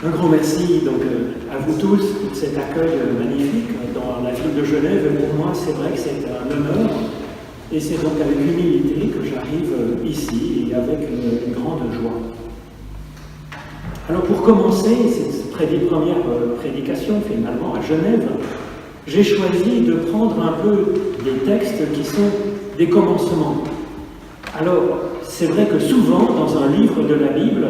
Un grand merci donc à vous tous pour cet accueil magnifique dans la ville de Genève. Pour moi, c'est vrai que c'est un honneur et c'est donc avec humilité que j'arrive ici et avec une grande joie. Alors pour commencer cette première prédication finalement à Genève, j'ai choisi de prendre un peu des textes qui sont des commencements. Alors c'est vrai que souvent dans un livre de la Bible,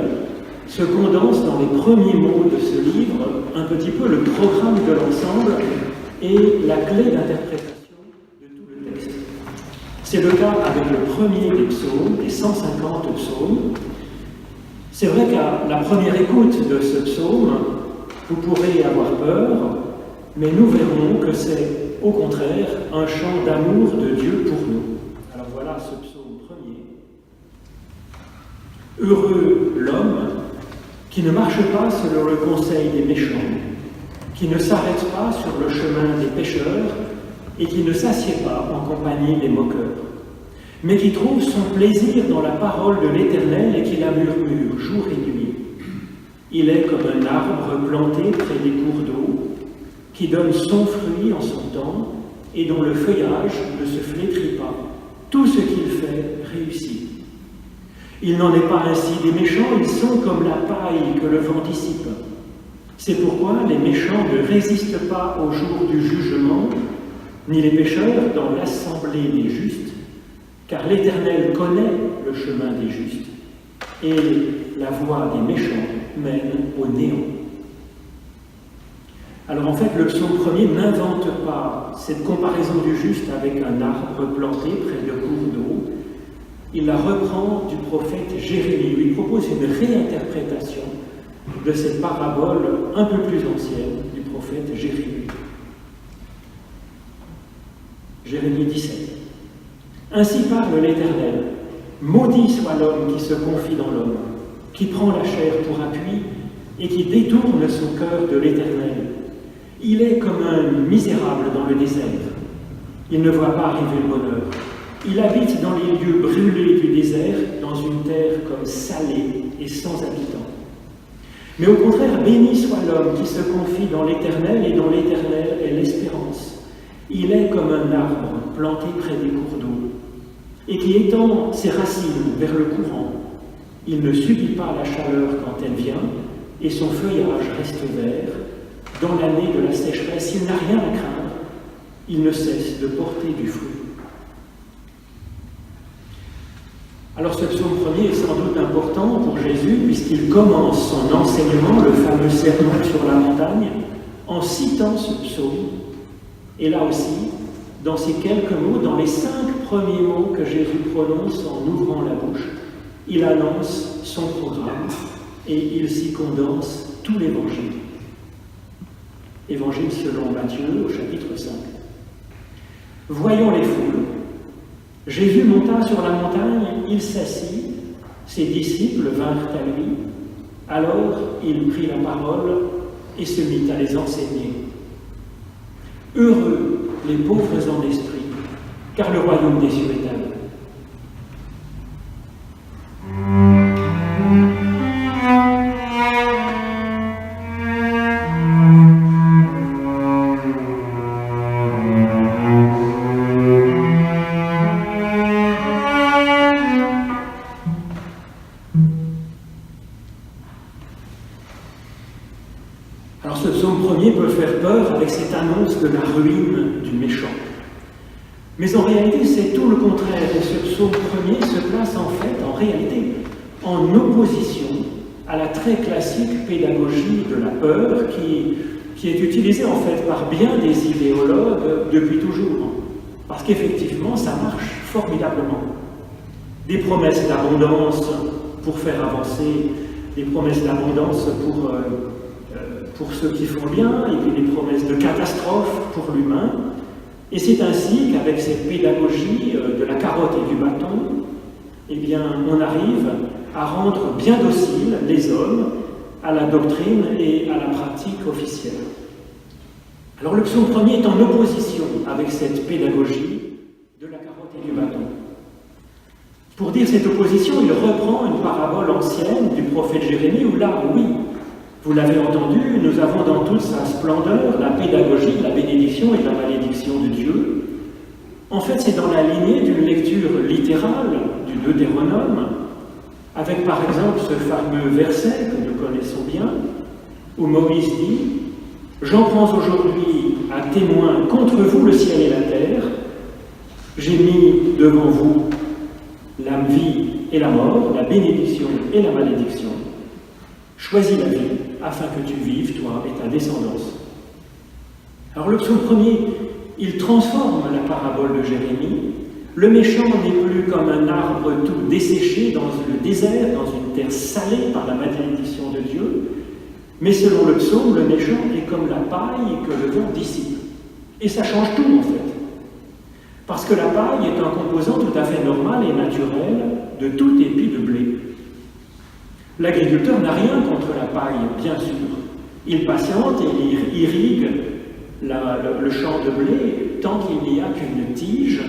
se condense dans les premiers mots de ce livre un petit peu le programme de l'ensemble et la clé d'interprétation de tout le texte. C'est le cas avec le premier des psaumes, des 150 psaumes. C'est vrai qu'à la première écoute de ce psaume, vous pourrez avoir peur, mais nous verrons que c'est au contraire un chant d'amour de Dieu pour nous. Alors voilà ce psaume premier. Heureux l'homme qui ne marche pas selon le conseil des méchants, qui ne s'arrête pas sur le chemin des pécheurs et qui ne s'assied pas en compagnie des moqueurs, mais qui trouve son plaisir dans la parole de l'Éternel et qui la murmure jour et nuit. Il est comme un arbre planté près des cours d'eau, qui donne son fruit en son temps et dont le feuillage ne se flétrit pas. Tout ce qu'il fait réussit. Il n'en est pas ainsi des méchants, ils sont comme la paille que le vent dissipe. C'est pourquoi les méchants ne résistent pas au jour du jugement, ni les pécheurs dans l'assemblée des justes, car l'Éternel connaît le chemin des justes, et la voie des méchants mène au néant. Alors en fait, le psaume premier n'invente pas cette comparaison du juste avec un arbre planté près de cours d'eau. Il la reprend du prophète Jérémie, lui propose une réinterprétation de cette parabole un peu plus ancienne du prophète Jérémie. Jérémie 17. Ainsi parle l'Éternel, maudit soit l'homme qui se confie dans l'homme, qui prend la chair pour appui et qui détourne son cœur de l'Éternel. Il est comme un misérable dans le désert. Il ne voit pas arriver le bonheur. Il habite dans les lieux brûlés du désert, dans une terre comme salée et sans habitants. Mais au contraire, béni soit l'homme qui se confie dans l'Éternel et dont l'Éternel est l'espérance. Il est comme un arbre planté près des cours d'eau et qui étend ses racines vers le courant. Il ne subit pas la chaleur quand elle vient et son feuillage reste vert. Dans l'année de la sécheresse, il n'a rien à craindre. Il ne cesse de porter du fruit. Alors ce psaume premier est sans doute important pour Jésus puisqu'il commence son enseignement, le fameux sermon sur la montagne, en citant ce psaume. Et là aussi, dans ces quelques mots, dans les 5 premiers mots que Jésus prononce en ouvrant la bouche, il annonce son programme et il s'y condense tout l'évangile. Évangile selon Matthieu au chapitre 5. Voyons les foules. Jésus monta sur la montagne, il s'assit, ses disciples vinrent à lui. Alors il prit la parole et se mit à les enseigner. Heureux les pauvres en esprit, car le royaume des cieux est à eux. Alors ce psaume premier peut faire peur avec cette annonce de la ruine du méchant. Mais en réalité, c'est tout le contraire. Et ce psaume premier se place en réalité, en opposition à la très classique pédagogie de la peur qui est utilisée en fait par bien des idéologues depuis toujours. Parce qu'effectivement, ça marche formidablement. Des promesses d'abondance pour faire avancer, des promesses d'abondance pour ceux qui font bien, et puis des promesses de catastrophe pour l'humain. Et c'est ainsi qu'avec cette pédagogie de la carotte et du bâton, eh bien, on arrive à rendre bien dociles les hommes à la doctrine et à la pratique officielle. Alors le psaume premier est en opposition avec cette pédagogie de la carotte et du bâton. Pour dire cette opposition, il reprend une parabole ancienne du prophète Jérémie, où là, oui, Vous l'avez entendu, nous avons dans toute sa splendeur la pédagogie, la bénédiction et la malédiction de Dieu. En fait, c'est dans la lignée d'une lecture littérale du Deutéronome, avec par exemple ce fameux verset que nous connaissons bien, où Moïse dit « J'en prends aujourd'hui à témoin contre vous le ciel et la terre, j'ai mis devant vous la vie et la mort, la bénédiction et la malédiction. Choisis la vie, afin que tu vives, toi et ta descendance. » Alors le psaume 1er, il transforme la parabole de Jérémie. Le méchant n'est plus comme un arbre tout desséché dans le désert, dans une terre salée par la malédiction de Dieu, mais selon le psaume, le méchant est comme la paille que le vent dissipe. Et ça change tout en fait. Parce que la paille est un composant tout à fait normal et naturel de tout épi de blé. L'agriculteur n'a rien contre la paille, bien sûr. Il patiente et il irrigue le champ de blé tant qu'il n'y a qu'une tige,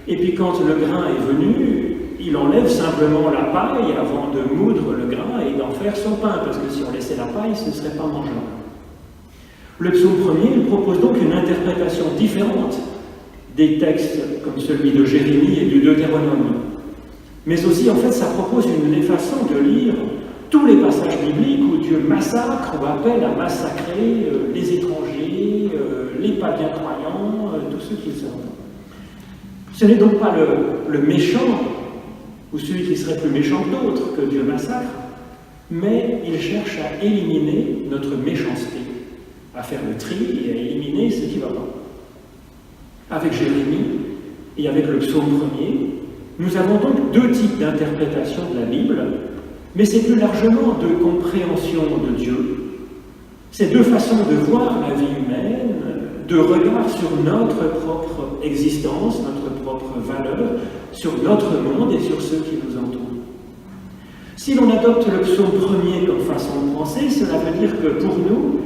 et puis quand le grain est venu, il enlève simplement la paille avant de moudre le grain et d'en faire son pain, parce que si on laissait la paille, ce ne serait pas mangeable. Le psaume 1er, il propose donc une interprétation différente des textes comme celui de Jérémie et du Deutéronome. Mais aussi, en fait, ça propose une façon de lire tous les passages bibliques où Dieu massacre ou appelle à massacrer les étrangers, les païens croyants, tous ceux qui sont. Ce n'est donc pas le méchant ou celui qui serait plus méchant que d'autres que Dieu massacre, mais il cherche à éliminer notre méchanceté, à faire le tri et à éliminer ce qui ne va pas. Avec Jérémie et avec le psaume 1er, nous avons donc deux types d'interprétation de la Bible, mais c'est plus largement de compréhension de Dieu. C'est deux façons de voir la vie humaine, de regard sur notre propre existence, notre propre valeur, sur notre monde et sur ceux qui nous entourent. Si l'on adopte le psaume 1er comme façon de penser, cela veut dire que pour nous,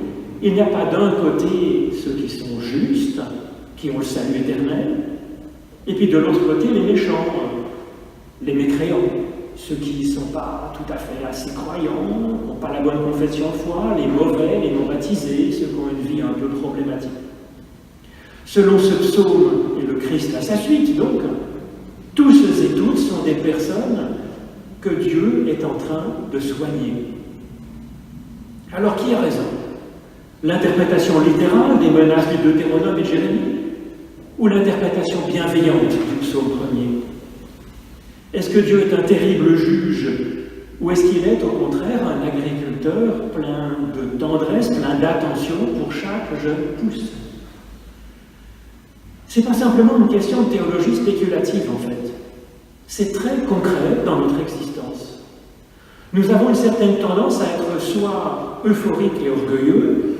il n'y a pas d'un côté ceux qui sont justes, qui ont le salut éternel, et puis de l'autre côté les méchants, les mécréants, ceux qui ne sont pas tout à fait assez croyants, qui n'ont pas la bonne confession de foi, les mauvais, les non baptisés, ceux qui ont une vie un peu problématique. Selon ce psaume et le Christ à sa suite, donc, tous ceux et toutes sont des personnes que Dieu est en train de soigner. Alors qui a raison? L'interprétation littérale des menaces du Deutéronome et Jérémie ou l'interprétation bienveillante du psaume 1er? Est-ce que Dieu est un terrible juge ou est-ce qu'il est au contraire un agriculteur plein de tendresse, plein d'attention pour chaque jeune pousse? Ce n'est pas simplement une question de théologie spéculative en fait. C'est très concret dans notre existence. Nous avons une certaine tendance à être soit euphorique et orgueilleux,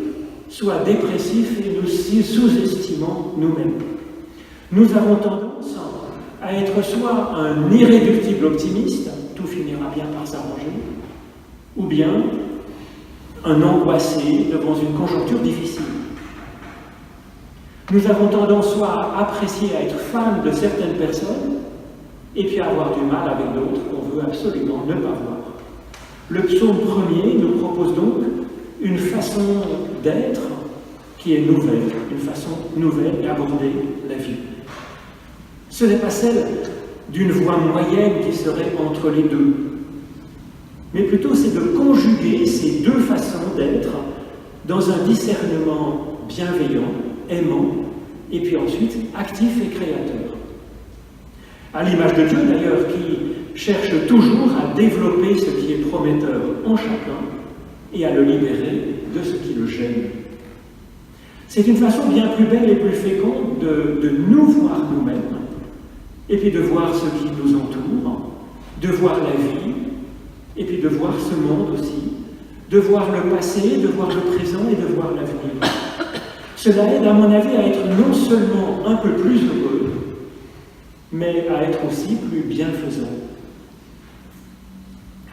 soit dépressif et nous sous-estimons nous-mêmes. Nous avons tendance à être soit un irréductible optimiste, tout finira bien par s'arranger, ou bien un angoissé devant une conjoncture difficile. Nous avons tendance soit à apprécier, à être fan de certaines personnes, et puis à avoir du mal avec d'autres qu'on veut absolument ne pas voir. Le psaume 1er nous propose donc une façon d'être qui est nouvelle, une façon nouvelle d'aborder la vie. Ce n'est pas celle d'une voie moyenne qui serait entre les deux, mais plutôt c'est de conjuguer ces deux façons d'être dans un discernement bienveillant, aimant, et puis ensuite actif et créateur. À l'image de Dieu d'ailleurs, qui cherche toujours à développer ce qui est prometteur en chacun et à le libérer de ce qui le gêne. C'est une façon bien plus belle et plus féconde de nous voir nous-mêmes, et puis de voir ce qui nous entoure, de voir la vie, et puis de voir ce monde aussi, de voir le passé, de voir le présent et de voir l'avenir. Cela aide, à mon avis, à être non seulement un peu plus heureux, mais à être aussi plus bienfaisant.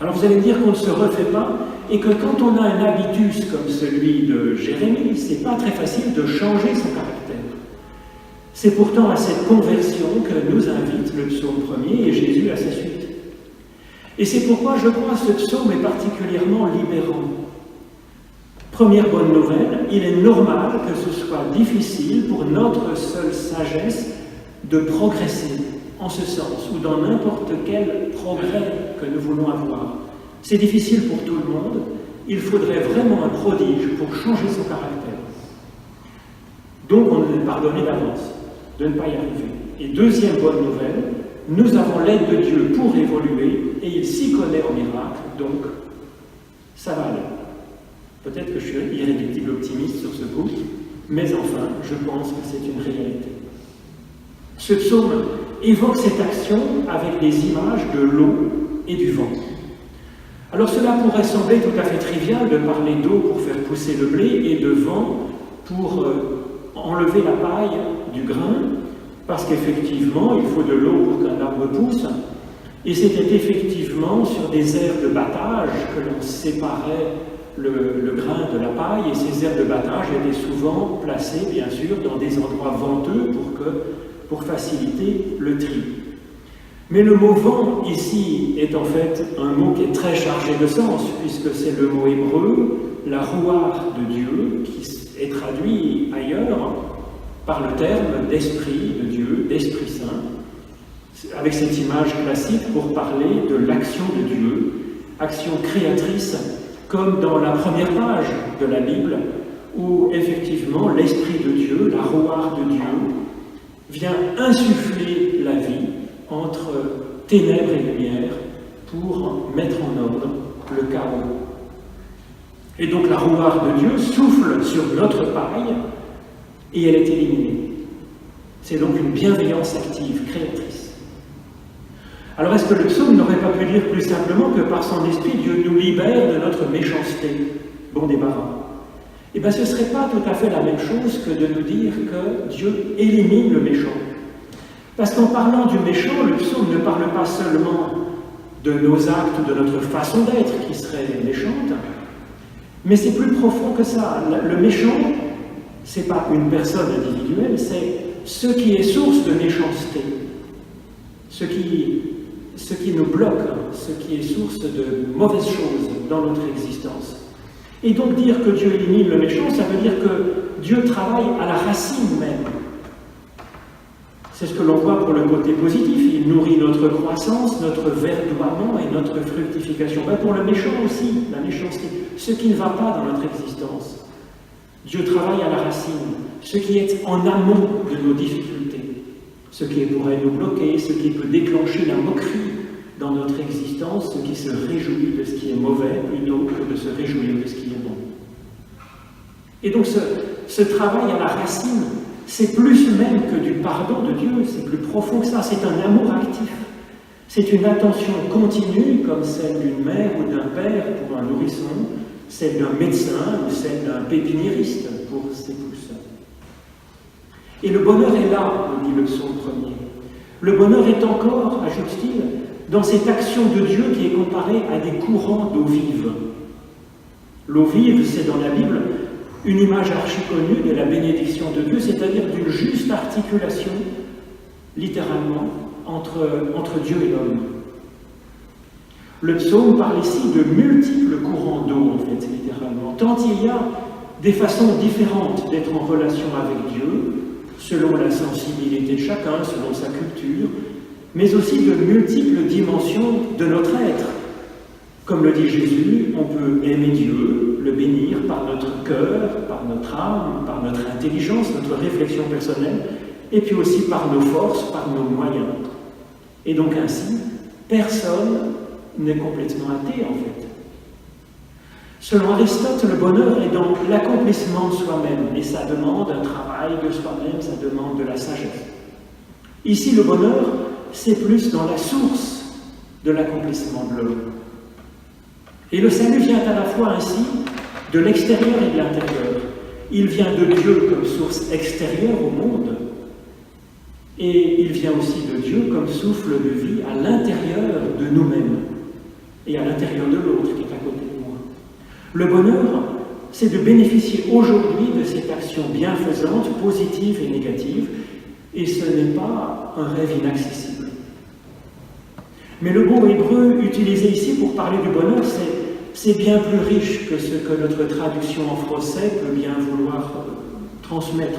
Alors vous allez me dire qu'on ne se refait pas, et que quand on a un habitus comme celui de Jérémie, c'est pas très facile de changer son caractère. C'est pourtant à cette conversion que nous invite le psaume 1er et Jésus à sa suite. Et c'est pourquoi je crois que ce psaume est particulièrement libérant. Première bonne nouvelle, il est normal que ce soit difficile pour notre seule sagesse de progresser en ce sens, ou dans n'importe quel progrès que nous voulons avoir. C'est difficile pour tout le monde, il faudrait vraiment un prodige pour changer son caractère. Donc on nous est pardonné d'avance de ne pas y arriver. Et deuxième bonne nouvelle, nous avons l'aide de Dieu pour évoluer, et il s'y connaît en miracle, donc ça va aller. Peut-être que je suis irréductible optimiste sur ce coup, mais enfin, je pense que c'est une réalité. Ce psaume évoque cette action avec des images de l'eau et du vent. Alors cela pourrait sembler tout à fait trivial de parler d'eau pour faire pousser le blé et de vent pour enlever la paille du grain, parce qu'effectivement, il faut de l'eau pour qu'un arbre pousse, et c'était effectivement sur des aires de battage que l'on séparait le grain de la paille, et ces aires de battage étaient souvent placées, bien sûr, dans des endroits venteux pour faciliter le tri. Mais le mot vent, ici, est en fait un mot qui est très chargé de sens, puisque c'est le mot hébreu, la rouar de Dieu, qui est traduit ailleurs par le terme d'esprit de Dieu, d'Esprit Saint, avec cette image classique pour parler de l'action de Dieu, action créatrice, comme dans la première page de la Bible, où effectivement l'Esprit de Dieu, la rouar de Dieu, vient insuffler la vie entre ténèbres et lumière pour mettre en ordre le chaos. Et donc la rouar de Dieu souffle sur notre paille et elle est éliminée. C'est donc une bienveillance active, créatrice. Alors est-ce que le psaume n'aurait pas pu dire plus simplement que par son esprit, Dieu nous libère de notre méchanceté? Bon débarras. Eh bien ce ne serait pas tout à fait la même chose que de nous dire que Dieu élimine le méchant. Parce qu'en parlant du méchant, le psaume ne parle pas seulement de nos actes ou de notre façon d'être qui serait méchante, mais c'est plus profond que ça. Le méchant, ce n'est pas une personne individuelle, c'est ce qui est source de méchanceté, ce qui nous bloque, ce qui est source de mauvaises choses dans notre existence. Et donc dire que Dieu élimine le méchant, ça veut dire que Dieu travaille à la racine même. C'est ce que l'on voit pour le côté positif, il nourrit notre croissance, notre verdoiement et notre fructification. Mais pour le méchant aussi, la méchanceté, ce qui ne va pas dans notre existence. Dieu travaille à la racine, ce qui est en amont de nos difficultés, ce qui pourrait nous bloquer, ce qui peut déclencher la moquerie dans notre existence, ce qui se réjouit de ce qui est mauvais plutôt que de se réjouir de ce qui est bon. Et donc ce travail à la racine, c'est plus même que du pardon de Dieu, c'est plus profond que ça, c'est un amour actif. C'est une attention continue, comme celle d'une mère ou d'un père pour un nourrisson, celle d'un médecin ou celle d'un pépiniériste pour ses pousses. Et le bonheur est là, nous dit le psaume 1er. Le bonheur est encore, ajoute-t-il, dans cette action de Dieu qui est comparée à des courants d'eau vive. L'eau vive, c'est dans la Bible une image archi-connue de la bénédiction de Dieu, c'est-à-dire d'une juste articulation, littéralement, entre Dieu et l'homme. Le psaume parle ici de multiples courants d'eau, en fait, littéralement, tant il y a des façons différentes d'être en relation avec Dieu, selon la sensibilité de chacun, selon sa culture, mais aussi de multiples dimensions de notre être. Comme le dit Jésus, on peut aimer Dieu, le bénir par notre cœur, par notre âme, par notre intelligence, notre réflexion personnelle, et puis aussi par nos forces, par nos moyens. Et donc ainsi, personne n'est complètement athée en fait. Selon Aristote, le bonheur est dans l'accomplissement de soi-même, et ça demande un travail de soi-même, ça demande de la sagesse. Ici, le bonheur, c'est plus dans la source de l'accomplissement de l'homme. Et le salut vient à la fois ainsi de l'extérieur et de l'intérieur. Il vient de Dieu comme source extérieure au monde, et il vient aussi de Dieu comme souffle de vie à l'intérieur de nous-mêmes, et à l'intérieur de l'autre qui est à côté de moi. Le bonheur, c'est de bénéficier aujourd'hui de cette action bienfaisante, positive et négative, et ce n'est pas un rêve inaccessible. Mais le mot hébreu utilisé ici pour parler du bonheur, c'est c'est bien plus riche que ce que notre traduction en français peut bien vouloir transmettre.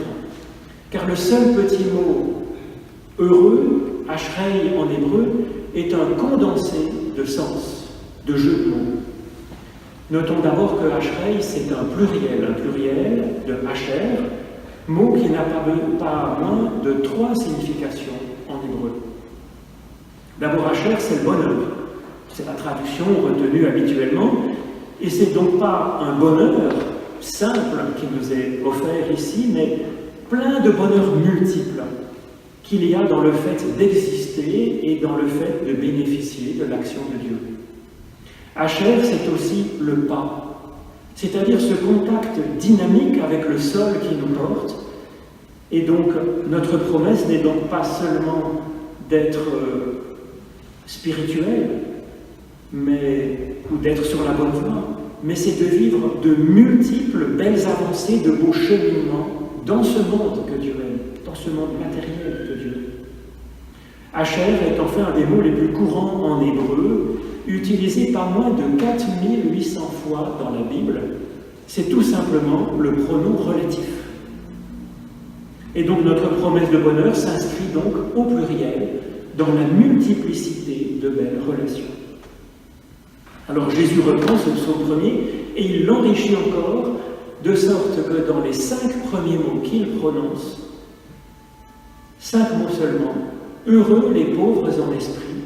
Car le seul petit mot « heureux », « ashrei » en hébreu, est un condensé de sens, de jeu de mots. Notons d'abord que ashrei, c'est un pluriel de asher, mot qui n'a pas moins de 3 significations en hébreu. D'abord, asher, c'est le bonheur. C'est la traduction retenue habituellement, et c'est donc pas un bonheur simple qui nous est offert ici, mais plein de bonheurs multiples qu'il y a dans le fait d'exister et dans le fait de bénéficier de l'action de Dieu. Asher, c'est aussi le pas, c'est-à-dire ce contact dynamique avec le sol qui nous porte, et donc notre promesse n'est donc pas seulement d'être spirituel, ou d'être sur la bonne voie, mais c'est de vivre de multiples belles avancées, de beaux cheminements dans ce monde que Dieu aime, dans ce monde matériel de Dieu. Asher est enfin un des mots les plus courants en hébreu, utilisé pas moins de 4800 fois dans la Bible. C'est tout simplement le pronom relatif. Et donc notre promesse de bonheur s'inscrit donc au pluriel, dans la multiplicité de belles relations. Alors Jésus reprend ce psaume premier et il l'enrichit encore, de sorte que dans les 5 premiers mots qu'il prononce, 5 mots seulement, heureux les pauvres en esprit,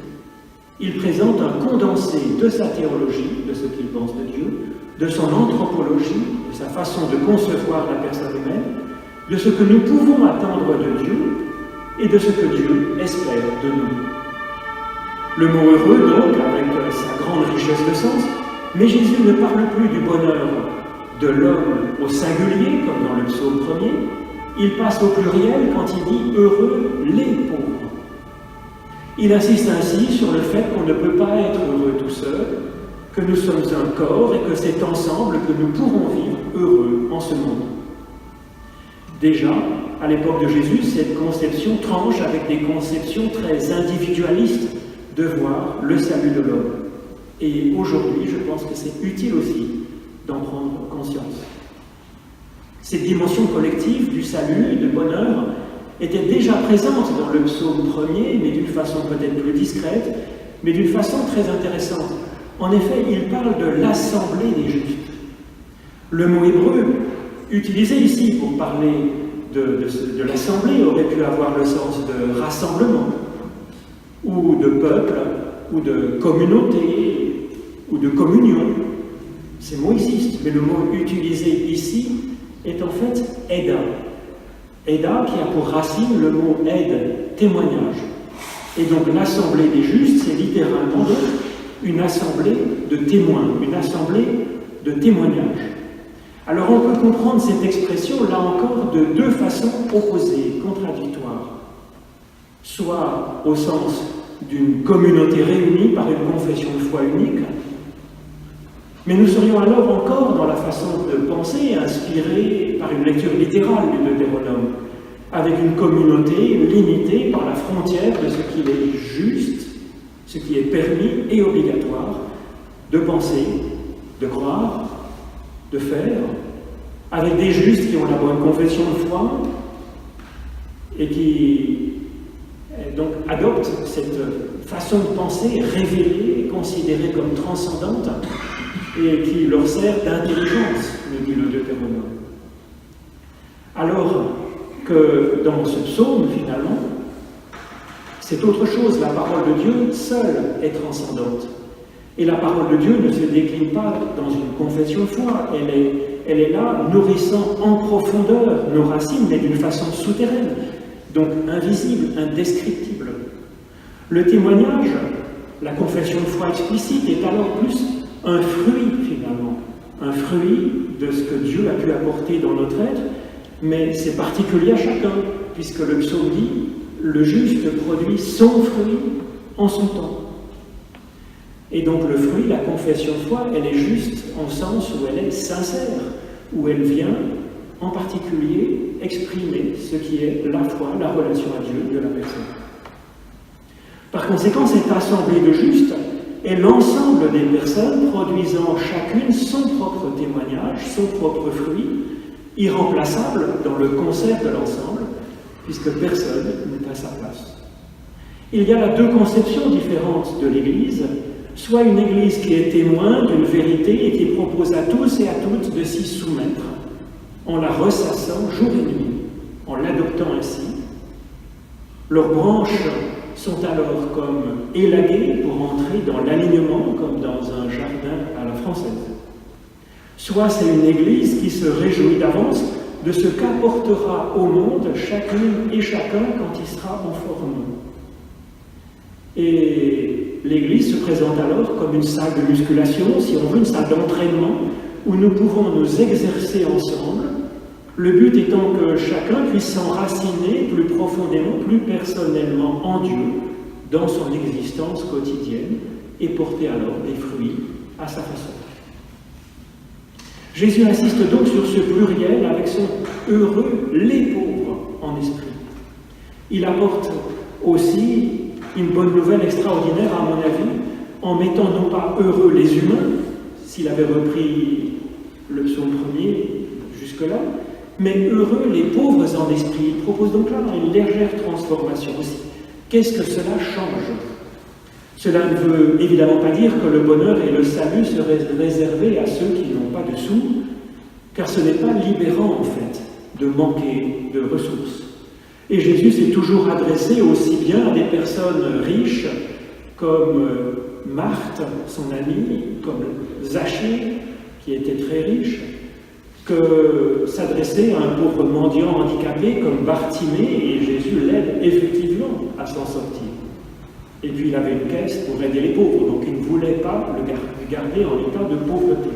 il présente un condensé de sa théologie, de ce qu'il pense de Dieu, de son anthropologie, de sa façon de concevoir la personne humaine, de ce que nous pouvons attendre de Dieu et de ce que Dieu espère de nous. Le mot heureux, donc, avec sa grande richesse de sens, mais Jésus ne parle plus du bonheur de l'homme au singulier, comme dans le psaume premier, il passe au pluriel quand il dit « heureux les pauvres ». Il insiste ainsi sur le fait qu'on ne peut pas être heureux tout seul, que nous sommes un corps et que c'est ensemble que nous pourrons vivre heureux en ce monde. Déjà, à l'époque de Jésus, cette conception tranche avec des conceptions très individualistes de voir le salut de l'homme. Et aujourd'hui, je pense que c'est utile aussi d'en prendre conscience. Cette dimension collective du salut et du bonheur était déjà présente dans le psaume premier, mais d'une façon peut-être plus discrète, mais d'une façon très intéressante. En effet, il parle de l'assemblée des justes. Le mot hébreu, utilisé ici pour parler de l'assemblée, aurait pu avoir le sens de rassemblement, ou de peuple, ou de communauté, ou de communion. Ces mots existent, mais le mot utilisé ici est en fait « Eda ». Eda qui a pour racine le mot « aide », témoignage. Et donc l'assemblée des justes, c'est littéralement une assemblée de témoins, une assemblée de témoignages. Alors on peut comprendre cette expression, là encore, de 2 façons opposées, contradictoires. Soit au sens d'une communauté réunie par une confession de foi unique, mais nous serions alors encore dans la façon de penser inspirée par une lecture littérale du Deutéronome, avec une communauté limitée par la frontière de ce qu'il est juste, ce qui est permis et obligatoire de penser, de croire, de faire, avec des justes qui ont la bonne confession de foi et qui donc adoptent cette façon de penser révélée, considérée comme transcendante, et qui leur sert d'intelligence, nous dit le Deutéronome. Alors que dans ce psaume, finalement, c'est autre chose. La parole de Dieu seule est transcendante. Et la parole de Dieu ne se décline pas dans une confession de foi. Elle est là, nourrissant en profondeur nos racines, mais d'une façon souterraine, donc invisible, indescriptible. Le témoignage, la confession de foi explicite, est alors plus un fruit, finalement, un fruit de ce que Dieu a pu apporter dans notre être, mais c'est particulier à chacun, puisque le psaume dit « le juste produit son fruit en son temps ». Et donc le fruit, la confession de foi, elle est juste en sens où elle est sincère, où elle vient en particulier exprimer ce qui est la foi, la relation à Dieu de la personne. Par conséquent, cette assemblée de justes, est l'ensemble des personnes produisant chacune son propre témoignage, son propre fruit, irremplaçable dans le concert de l'ensemble, puisque personne n'est à sa place. Il y a là deux conceptions différentes de l'Église, soit une Église qui est témoin d'une vérité et qui propose à tous et à toutes de s'y soumettre, en la ressassant jour et nuit, en l'adoptant ainsi. Leurs branches sont alors comme élaguées pour entrer dans l'alignement, comme dans un jardin à la française. Soit c'est une Église qui se réjouit d'avance de ce qu'apportera au monde chacune et chacun quand il sera en forme. Et l'Église se présente alors comme une salle de musculation, si on veut, une salle d'entraînement, où nous pouvons nous exercer ensemble, le but étant que chacun puisse s'enraciner plus profondément, plus personnellement en Dieu, dans son existence quotidienne, et porter alors des fruits à sa façon. Jésus insiste donc sur ce pluriel avec son « heureux les pauvres en esprit ». Il apporte aussi une bonne nouvelle extraordinaire à mon avis, en mettant non pas « heureux les humains », s'il avait repris le psaume 1er jusque-là, mais « heureux les pauvres en esprit ». Il propose donc là une légère transformation aussi. Qu'est-ce que cela change? Cela ne veut évidemment pas dire que le bonheur et le salut seraient réservés à ceux qui n'ont pas de sous, car ce n'est pas libérant en fait de manquer de ressources. Et Jésus s'est toujours adressé aussi bien à des personnes riches comme Marthe, son amie, comme Zachée, qui était très riche, que s'adresser à un pauvre mendiant handicapé comme Bartimée, et Jésus l'aide effectivement à s'en sortir. Et puis il avait une caisse pour aider les pauvres, donc il ne voulait pas le garder en état de pauvreté.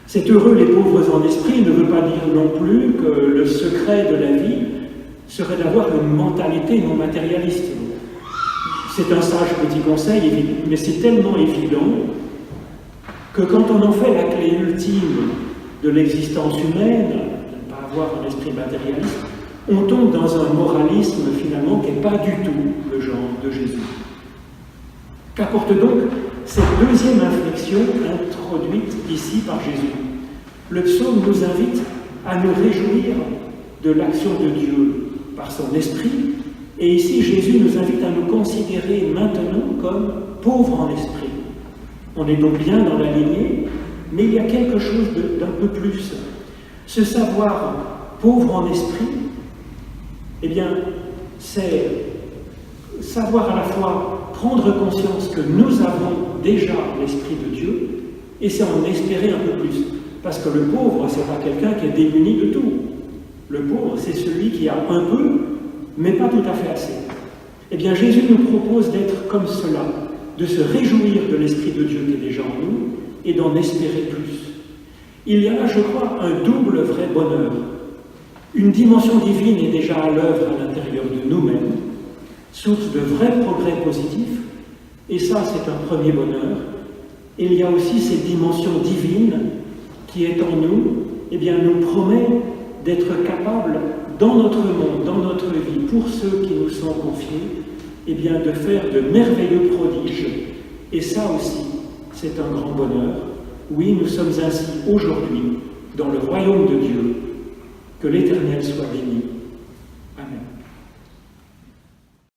C'est heureux les pauvres en esprit ne veut pas dire non plus que le secret de la vie serait d'avoir une mentalité non matérialiste. C'est un sage petit conseil, mais c'est tellement évident que quand on en fait la clé ultime de l'existence humaine, de ne pas avoir un esprit matérialiste, on tombe dans un moralisme finalement qui n'est pas du tout le genre de Jésus. Qu'apporte donc cette deuxième inflexion introduite ici par Jésus? Le psaume nous invite à nous réjouir de l'action de Dieu par son esprit, et ici Jésus nous invite à nous considérer maintenant comme pauvres en esprit. On est donc bien dans la lignée, mais il y a quelque chose d'un peu plus. Ce savoir pauvre en esprit, eh bien, c'est savoir à la fois prendre conscience que nous avons déjà l'Esprit de Dieu, et c'est en espérer un peu plus. Parce que le pauvre, ce n'est pas quelqu'un qui est démuni de tout. Le pauvre, c'est celui qui a un peu, mais pas tout à fait assez. Eh bien, Jésus nous propose d'être comme cela, de se réjouir de l'Esprit de Dieu qui est déjà en nous, et d'en espérer plus. Il y a là, je crois, un double vrai bonheur. Une dimension divine est déjà à l'œuvre à l'intérieur de nous-mêmes, source de vrais progrès positifs, et ça, c'est un premier bonheur. Et il y a aussi cette dimension divine qui est en nous, eh bien, nous promet d'être capables, dans notre monde, dans notre vie, pour ceux qui nous sont confiés, eh bien, de faire de merveilleux prodiges. Et ça aussi, c'est un grand bonheur. Oui, nous sommes ainsi aujourd'hui dans le royaume de Dieu. Que l'Éternel soit béni.